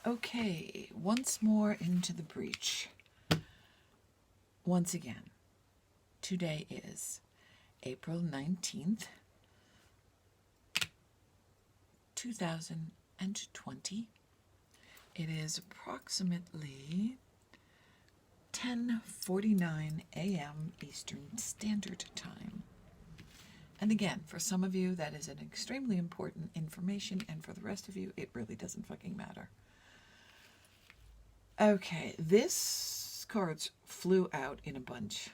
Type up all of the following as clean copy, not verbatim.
Okay, once more into the breach. Once again, today is April 19th, 2020. It is approximately 10:49 a.m. Eastern Standard Time. And again, for some of you, that is an extremely important information, and for the rest of you, it really doesn't fucking matter. Okay, this cards flew out in a bunch.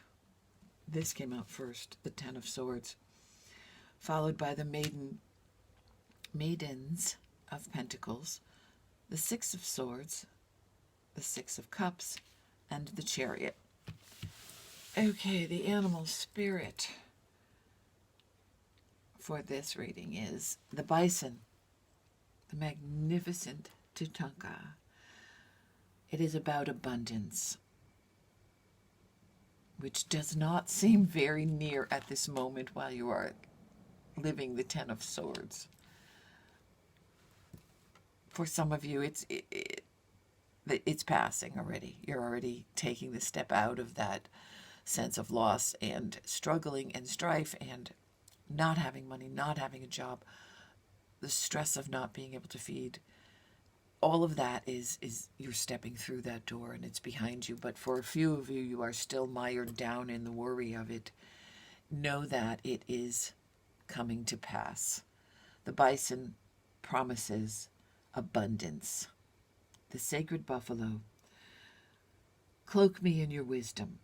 This came out first, the Ten of Swords, followed by the Maidens of Pentacles, the Six of Swords, the Six of Cups, and the Chariot. Okay, the animal spirit for this reading is the bison, the magnificent Tatanka. It is about abundance, which does not seem very near at this moment while you are living the Ten of Swords. For some of you, it's passing already. You're already taking the step out of that sense of loss and struggling and strife and not having money, not having a job, the stress of not being able to feed. All of that is you're stepping through that door and it's behind you. But for a few of you, you are still mired down in the worry of it. Know that it is coming to pass. The bison promises abundance. The sacred buffalo. Cloak me in your wisdom.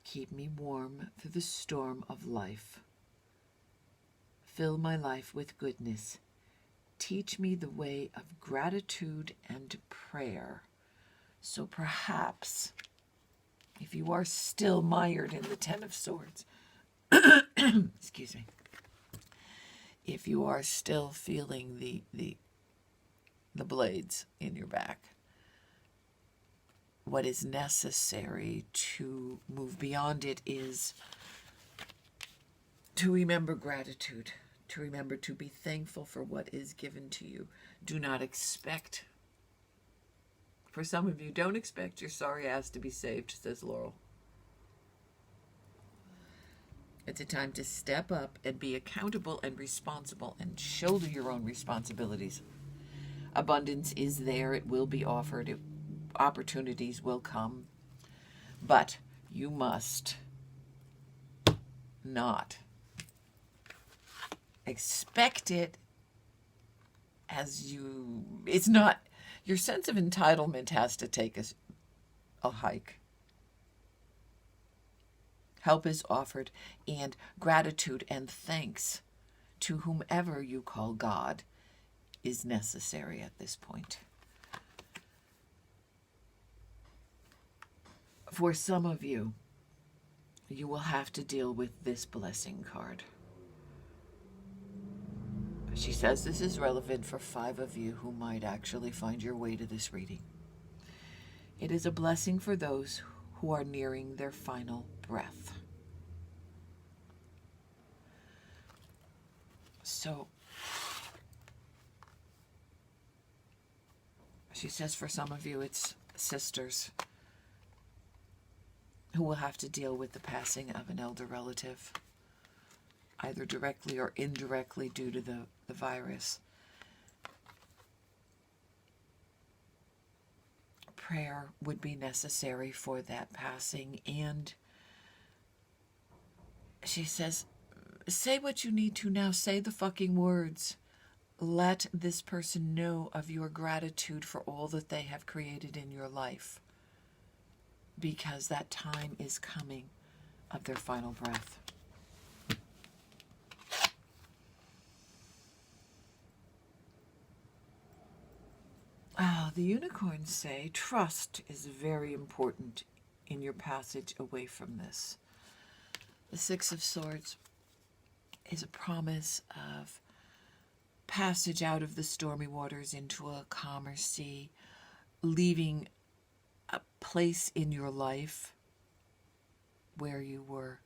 Keep me warm through the storm of life. Fill my life with goodness. Teach me the way of gratitude and prayer. So perhaps, if you are still mired in the Ten of Swords, excuse me, if you are still feeling the blades in your back, what is necessary to move beyond it is to remember gratitude, to remember to be thankful for what is given to you. Do not expect, for some of you, don't expect your sorry ass to be saved, says Laurel. It's a time to step up and be accountable and responsible and shoulder your own responsibilities. Abundance is there. It will be offered. Opportunities will come. But you must not expect it as you... It's not... Your sense of entitlement has to take a hike. Help is offered, and gratitude and thanks to whomever you call God is necessary at this point. For some of you, you will have to deal with this blessing card. She says this is relevant for 5 of you who might actually find your way to this reading. It is a blessing for those who are nearing their final breath. So, she says for some of you it's sisters who will have to deal with the passing of an elder relative, either directly or indirectly due to the virus. Prayer would be necessary for that passing, and she says, say what you need to now. Say the fucking words. Let this person know of your gratitude for all that they have created in your life, because that time is coming of their final breath. The unicorns say trust is very important in your passage away from this. The Six of Swords is a promise of passage out of the stormy waters into a calmer sea, leaving a place in your life where you were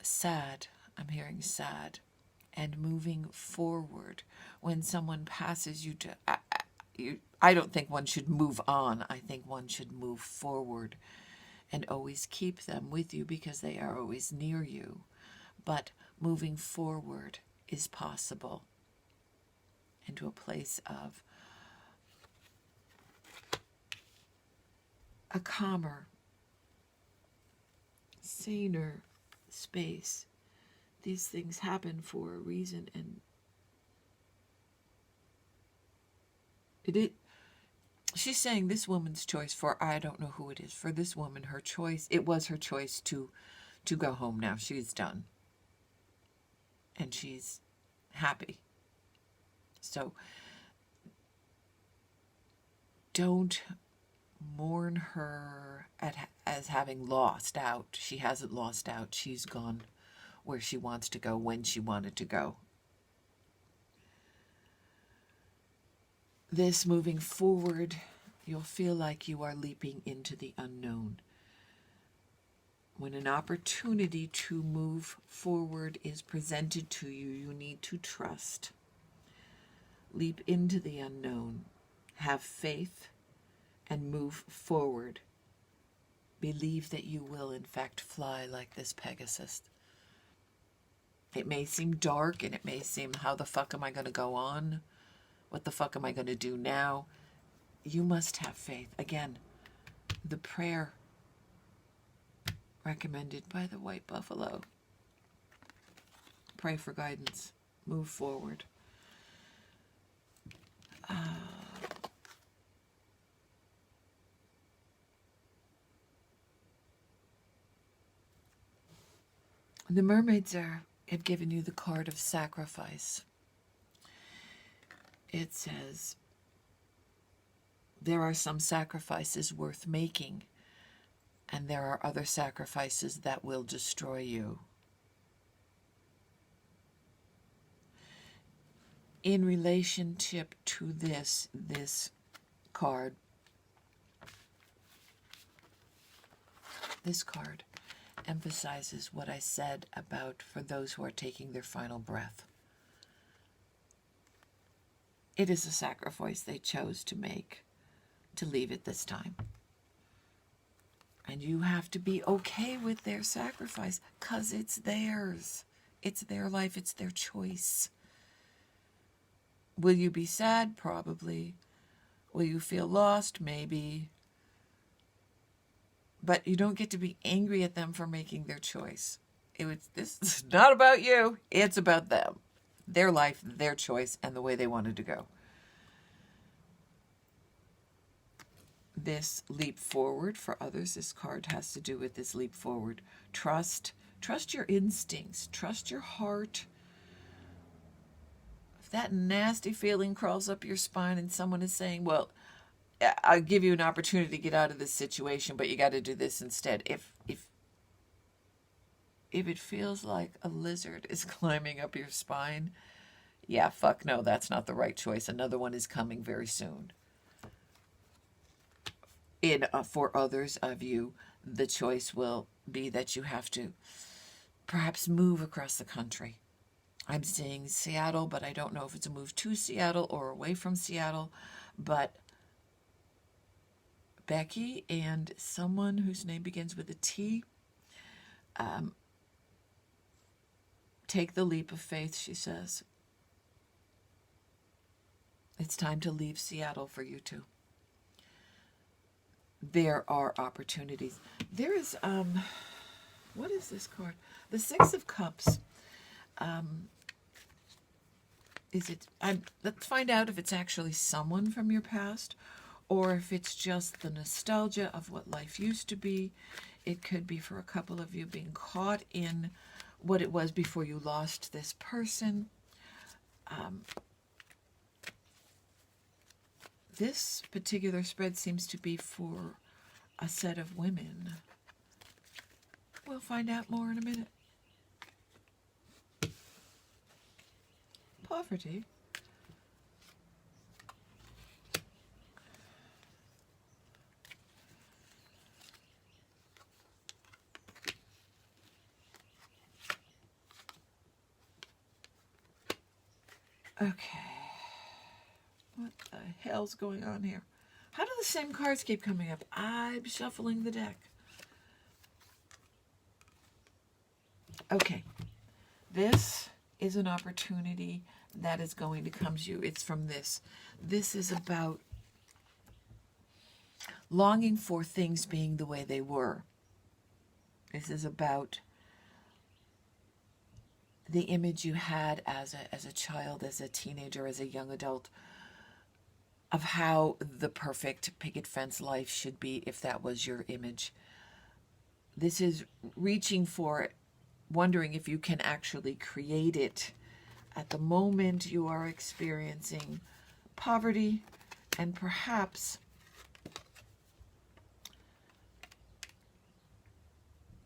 sad. I'm hearing sad. And moving forward. When someone passes you to I don't think one should move on. I think one should move forward and always keep them with you because they are always near you. But moving forward is possible into a place of a calmer, saner space. These things happen for a reason, and she's saying this woman's choice, for I don't know who it is, for this woman, her choice, it was her choice to go home now. She's done. And she's happy. So don't mourn her as having lost out. She hasn't lost out. She's gone where she wants to go when she wanted to go. This moving forward, you'll feel like you are leaping into the unknown. When an opportunity to move forward is presented to you, you need to trust. Leap into the unknown. Have faith and move forward. Believe that you will, in fact, fly like this Pegasus. It may seem dark and it may seem, how the fuck am I going to go on? What the fuck am I going to do now? You must have faith. Again, the prayer recommended by the White Buffalo. Pray for guidance. Move forward. The mermaids have given you the card of sacrifice. It says, there are some sacrifices worth making, and there are other sacrifices that will destroy you. In relationship to this card, emphasizes what I said about for those who are taking their final breath. It is a sacrifice they chose to make, to leave it this time. And you have to be okay with their sacrifice, because it's theirs. It's their life, it's their choice. Will you be sad? Probably. Will you feel lost? Maybe. But you don't get to be angry at them for making their choice. This is not about you. It's about them. Their life, their choice, and the way they wanted to go. This leap forward for others, this card has to do with this leap forward. Trust your instincts. Trust your heart. If that nasty feeling crawls up your spine and someone is saying, well, I'll give you an opportunity to get out of this situation, but you got to do this instead. If it feels like a lizard is climbing up your spine, yeah, fuck no, that's not the right choice. Another one is coming very soon. For others of you, the choice will be that you have to perhaps move across the country. I'm saying Seattle, but I don't know if it's a move to Seattle or away from Seattle. But Becky and someone whose name begins with a T, take the leap of faith, she says. It's time to leave Seattle for you two. There are opportunities. There is, what is this card? The Six of Cups. Let's find out if it's actually someone from your past or if it's just the nostalgia of what life used to be. It could be for a couple of you being caught in what it was before you lost this person. This particular spread seems to be for a set of women. We'll find out more in a minute. Poverty. Okay. What the hell's going on here? How do the same cards keep coming up? I'm shuffling the deck. Okay. This is an opportunity that is going to come to you. It's from this. This is about longing for things being the way they were. This is about the image you had as a child, as a teenager, as a young adult, of how the perfect picket fence life should be if that was your image. This is reaching for it, wondering if you can actually create it. At the moment, you are experiencing poverty and perhaps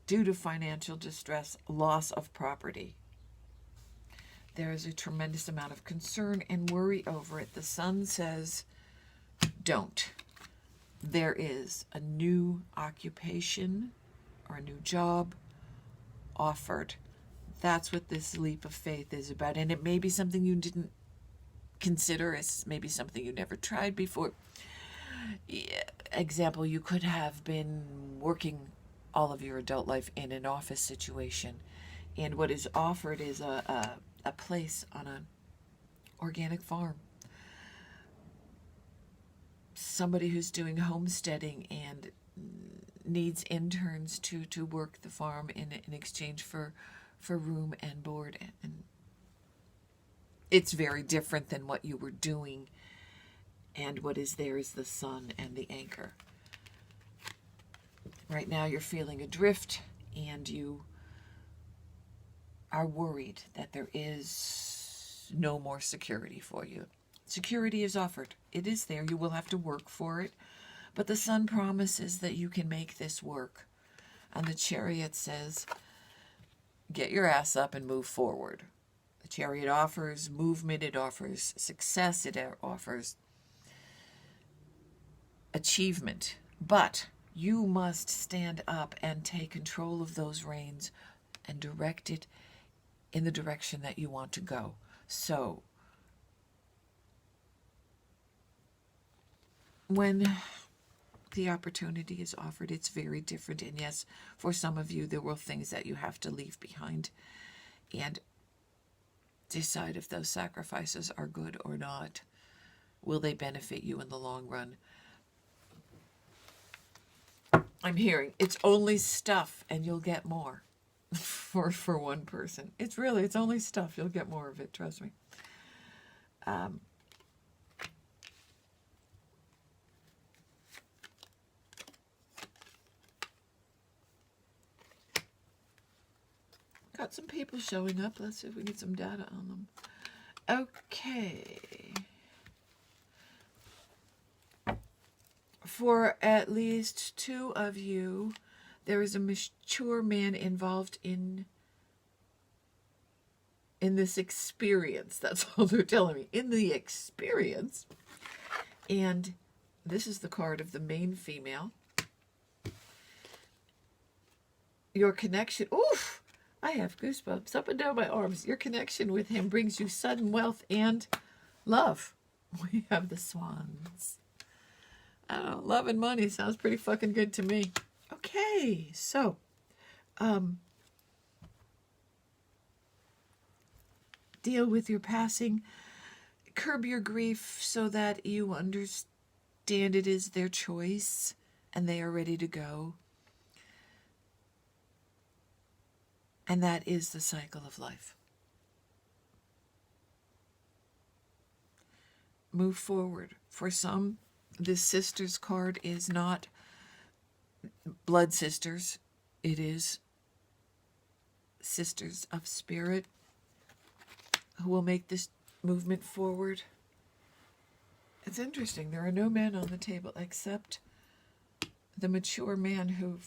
due to financial distress, loss of property. There is a tremendous amount of concern and worry over it. The sun says, don't. There is a new occupation or a new job offered. That's what this leap of faith is about. And it may be something you didn't consider. It's maybe something you never tried before. Example, you could have been working all of your adult life in an office situation, and what is offered is a place on an organic farm. Somebody who's doing homesteading and needs interns to work the farm in exchange for room and board, and it's very different than what you were doing, and what is there is the sun and the anchor. Right now you're feeling adrift, and you are worried that there is no more security for you. Security is offered. It is there. You will have to work for it. But the sun promises that you can make this work. And the Chariot says, get your ass up and move forward. The Chariot offers movement. It offers success. It offers achievement. But you must stand up and take control of those reins and direct it in the direction that you want to go. So, when the opportunity is offered, it's very different. And yes, for some of you, there will things that you have to leave behind and decide if those sacrifices are good or not. Will they benefit you in the long run? I'm hearing it's only stuff and you'll get more for one person. It's only stuff. You'll get more of it. Trust me. Got some people showing up. Let's see if we get some data on them. Okay. For at least two of you, there is a mature man involved in this experience. That's all they're telling me. In the experience. And this is the card of the main female. Your connection. Oof! I have goosebumps up and down my arms. Your connection with him brings you sudden wealth and love. We have the swans. I don't know, love and money sounds pretty fucking good to me. Okay, so, deal with your passing. Curb your grief so that you understand it is their choice and they are ready to go. And that is the cycle of life. Move forward. For some, this sisters card is not blood sisters. It is sisters of spirit who will make this movement forward. It's interesting. There are no men on the table except the mature man who,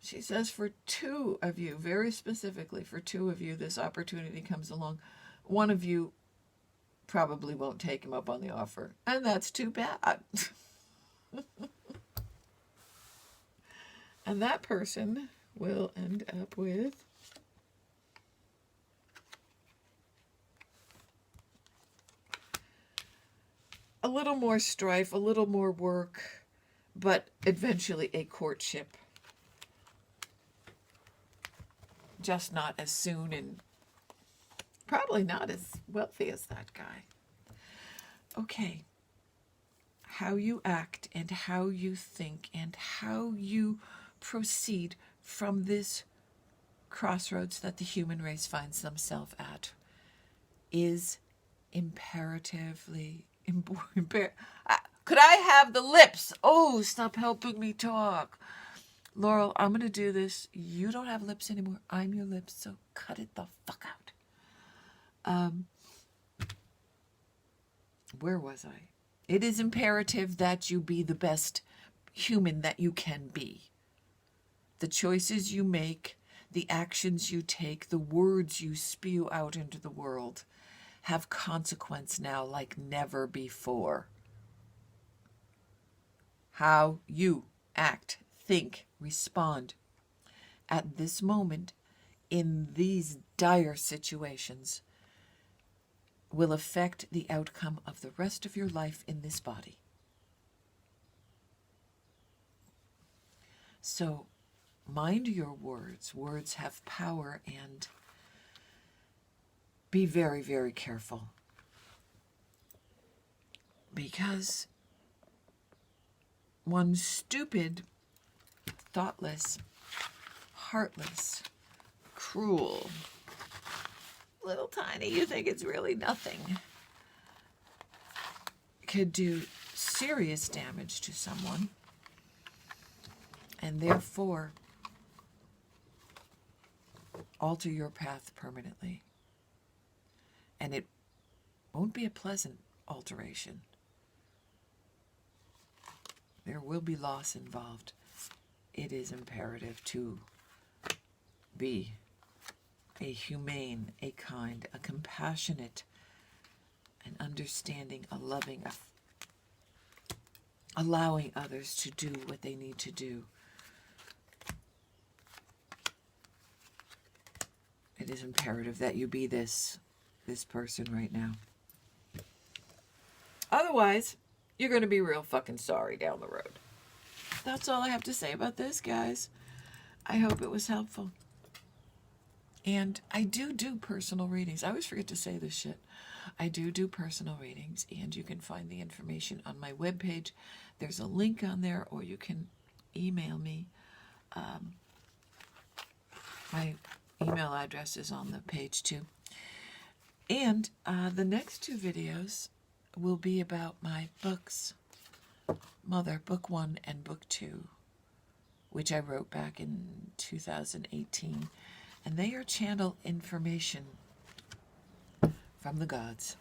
she says for two of you, very specifically for two of you, this opportunity comes along. One of you probably won't take him up on the offer, and that's too bad. And that person will end up with a little more strife, a little more work, but eventually a courtship. Just not as soon, and probably not as wealthy as that guy. Okay. How you act and how you think and how you proceed from this crossroads that the human race finds themselves at is imperatively important. Could I have the lips? Oh, stop helping me talk. Laurel, I'm going to do this. You don't have lips anymore. I'm your lips, so cut it the fuck out. Where was I? It is imperative that you be the best human that you can be. The choices you make, the actions you take, the words you spew out into the world have consequence now like never before. How you act, think, respond at this moment in these dire situations will affect the outcome of the rest of your life in this body. So, mind your words. Words have power, and be very, very careful. Because one stupid, thoughtless, heartless, cruel, little tiny, you think it's really nothing, could do serious damage to someone, and therefore alter your path permanently. And it won't be a pleasant alteration. There will be loss involved. It is imperative to be a humane, a kind, a compassionate, an understanding, a loving, allowing others to do what they need to do. It is imperative that you be this person right now. Otherwise, you're going to be real fucking sorry down the road. That's all I have to say about this, guys. I hope it was helpful. And I do personal readings. I always forget to say this shit. I do personal readings, and you can find the information on my webpage. There's a link on there, or you can email me. My email address is on the page too. And the next two videos will be about my books. Mother, Book 1 and Book 2, which I wrote back in 2018. And they are channel information from the gods.